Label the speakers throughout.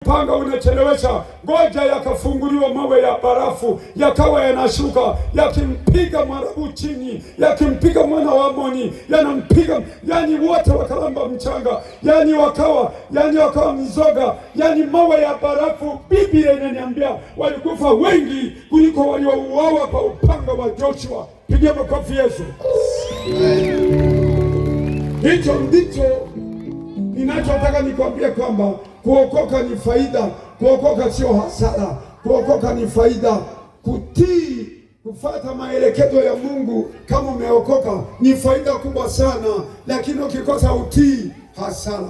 Speaker 1: upanga unachelewesha. Ngoja yakafunguliwa mawe ya barafu, yakawa yanashuka, yakimpiga Mwarabu chini, yakimpiga mwana wa Amoni, yanampiga, yani wote wakalamba mchanga, yani wakawa mizoga, yani mawe ya barafu. Biblia inaniambia walikufa wengi kuliko waliouawa kwa upanga wa Joshua. Pigia makofi Yesu. Hicho ndicho ninachotaka nikwambie, kwamba kuokoka ni faida. Kuokoka sio hasara. Kuokoka ni faida. Kutii, kufuata maelekezo ya Mungu kama umeokoka ni faida kubwa sana, lakini ukikosa utii, hasara.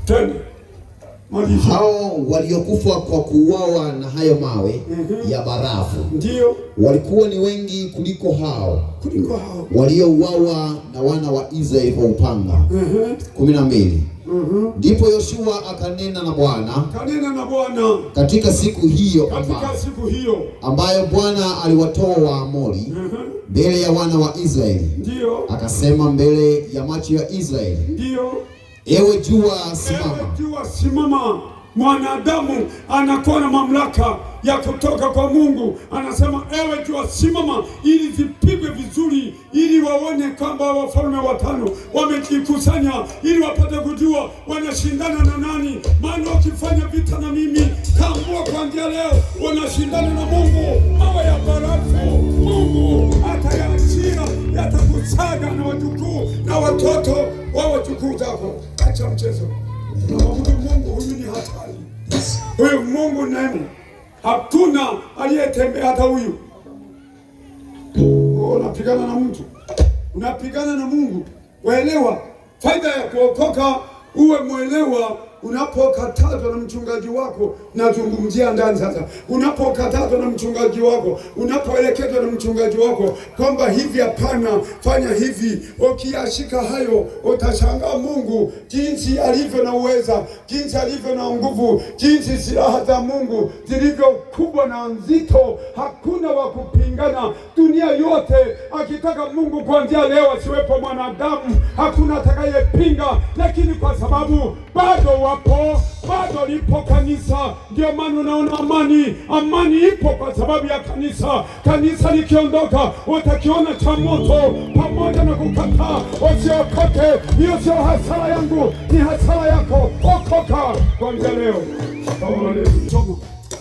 Speaker 1: Tena
Speaker 2: hao waliokufa kwa kuuawa na hayo mawe ya barafu,
Speaker 1: ndio
Speaker 2: walikuwa ni wengi kuliko hao waliouawa na wana wa Israeli kwa upanga. 12. Ndipo Yoshua akanena na Bwana katika siku hiyo ambayo Bwana aliwatoa Waamori mbele ya wana wa Israeli.
Speaker 1: Ndio
Speaker 2: akasema mbele ya macho ya Israeli,
Speaker 1: ndio
Speaker 2: ewe jua simama.
Speaker 1: Ewe jua simama. Mwanadamu anakuwa na mamlaka ya kutoka kwa Mungu. Anasema ewe jua simama, ili zipigwe vizuri, ili waone kwamba wafalme watano wamejikusanya, ili wapate kujua wanashindana na nani. Maana ukifanya vita na mimi, tambua kuanzia leo wanashindana na Mungu. Mawe ya barafu Mungu atayaachia, yatakusaga na wajukuu na watoto wa wajukuu zako. Acha mchezo. Mungu huyu ni hatari. Huyu Mungu nani? Hakuna aliyetembea hata huyu. Unapigana na mtu, unapigana na Mungu. Waelewa faida ya kuokoka, uwe mwelewa. Unapokatazwa na mchungaji wako, nazungumzia ndani sasa. Unapokatazwa na mchungaji wako, unapoelekezwa na mchungaji wako kwamba hivi hapana, fanya hivi, ukiyashika hayo utashangaa Mungu jinsi alivyo na uweza, jinsi alivyo na nguvu, jinsi silaha za Mungu zilivyo kubwa na nzito. Hakuna wa kupingana. Dunia yote akitaka Mungu kuanzia leo asiwepo mwanadamu, hakuna atakayepinga. Lakini kwa sababu bado bado lipo kanisa, ndio maana unaona amani ipo kwa sababu ya kanisa. Kanisa likiondoka utakiona cha moto, pamoja na kukataa usiokoke. Hiyo sio hasara yangu, ni hasara yako. Okoka kwanza leo.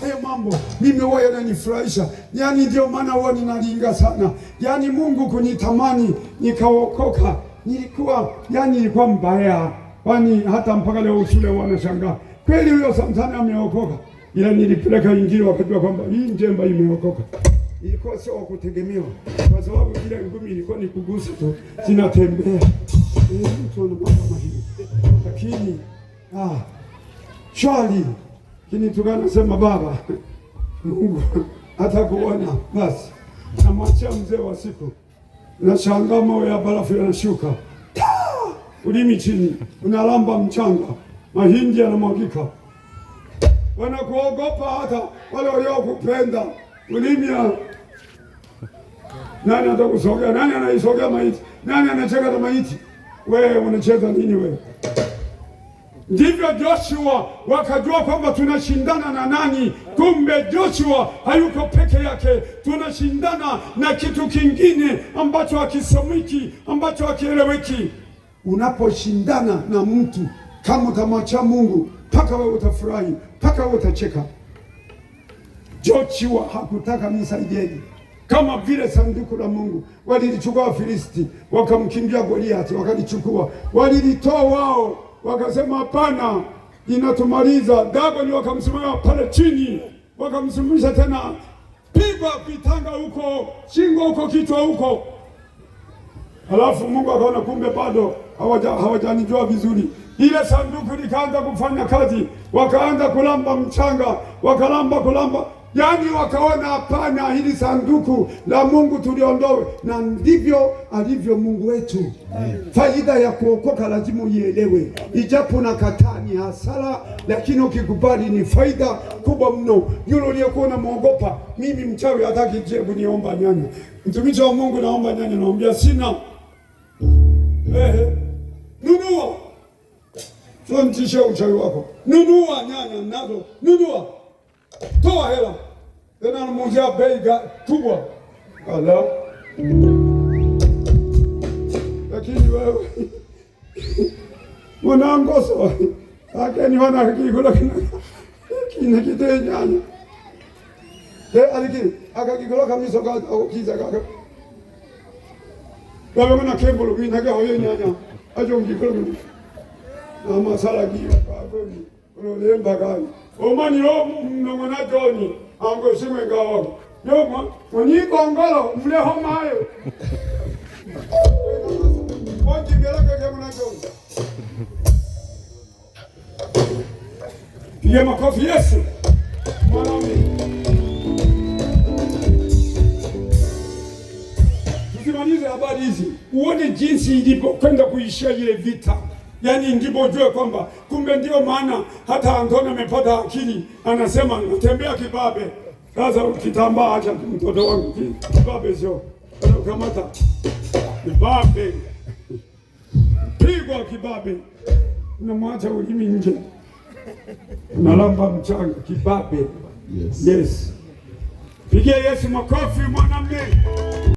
Speaker 1: Hayo mambo mimi huwa yananifurahisha, yani ndio maana huwa ninalinga sana, yani Mungu kunitamani nikaokoka. Nilikuwa mbaya, kwani hata mpaka leo shule wanashangaa kweli huyo Samsoni ameokoka. Ila nilipeleka Injili wakajua kwamba hii njemba imeokoka. Ilikuwa sio kutegemewa, kwa sababu kile ngumi ilikuwa ni kugusa tu, zinatembea. Mtu ana mambo hivi. Lakini shwari kini tukana baba Mungu hata kuona basi, namwachia mzee wa siku. Nashangaa mawe ya barafu yanashuka, ulimi chini, unalamba mchanga, mahindi yanamwagika. Wanakuogopa hata wale waliokupenda. Ulimi nani atakusogea? Nani anaisogea maiti? Nani anacheka na maiti? Wewe unacheza nini wewe? Ndivyo Joshua wakajua kwamba tunashindana na nani. Kumbe Joshua hayuko peke yake, tunashindana na kitu kingine ambacho hakisomiki, ambacho hakieleweki. Unaposhindana na mtu, kama utamwacha Mungu, mpaka wewe utafurahi, mpaka wewe utacheka. Joshua hakutaka nisaidieni, kama vile sanduku la Mungu walilichukua Wafilisti, wakamkimbia Goliathi, wakalichukua, walilitoa wao, wakasema hapana, inatumaliza. Dagoni wakamsimama pale chini, wakamsimamisha tena, pigwa vitanga huko, shingo huko, kichwa huko. Halafu Mungu akaona kumbe bado hawajanijua vizuri. Ile sanduku likaanza kufanya kazi, wakaanza kulamba mchanga, kulamba. Yani wakaona hapana, hili sanduku la Mungu tuliondoe. Na ndivyo alivyo Mungu wetu. Faida ya kuokoka lazima uielewe. Ijapo na kataa ni hasara, lakini ukikubali ni faida kubwa mno. Yule uliyekuwa unamwogopa, mimi mchawi hataki jebu niomba nyanya. Mtumishi wa Mungu naomba nyanya, naambia sina. Nunua. Sio mtishe uchawi wako. Nunua nyanya nazo. Nunua. Toa hela. Tena anamuuzia bei kubwa. Ala. Lakini wewe mwanangoso akeni wana kikula kina kite nyanya. Aliki akakikula kamisa kiza kaka. Baba mwana kembolo mina ga hoye nyanya. Ajo ngikula mimi. Ama sala kiyo kwa mimi. Lemba gani. Omani yo mwana Joni ango simwe gawo. Yo moni kongolo mle homa ayo. Monji gelaka kama mwana Joni. Piga makofi Yesu. Mwanaume. Tukimaliza habari hizi, uone jinsi ilipokwenda kuishia ile vita. Yaani ndipo ujue kwamba kumbe ndio maana hata Antoni amepata akili, anasema natembea kibabe. Sasa ukitambaa acha mtoto wangu kibabe sio. Unakamata kibabe. Pigwa kibabe. Unamwacha ulimi nje. Unalamba mchanga kibabe. Yes. Pigia Yesu makofi mwanamume.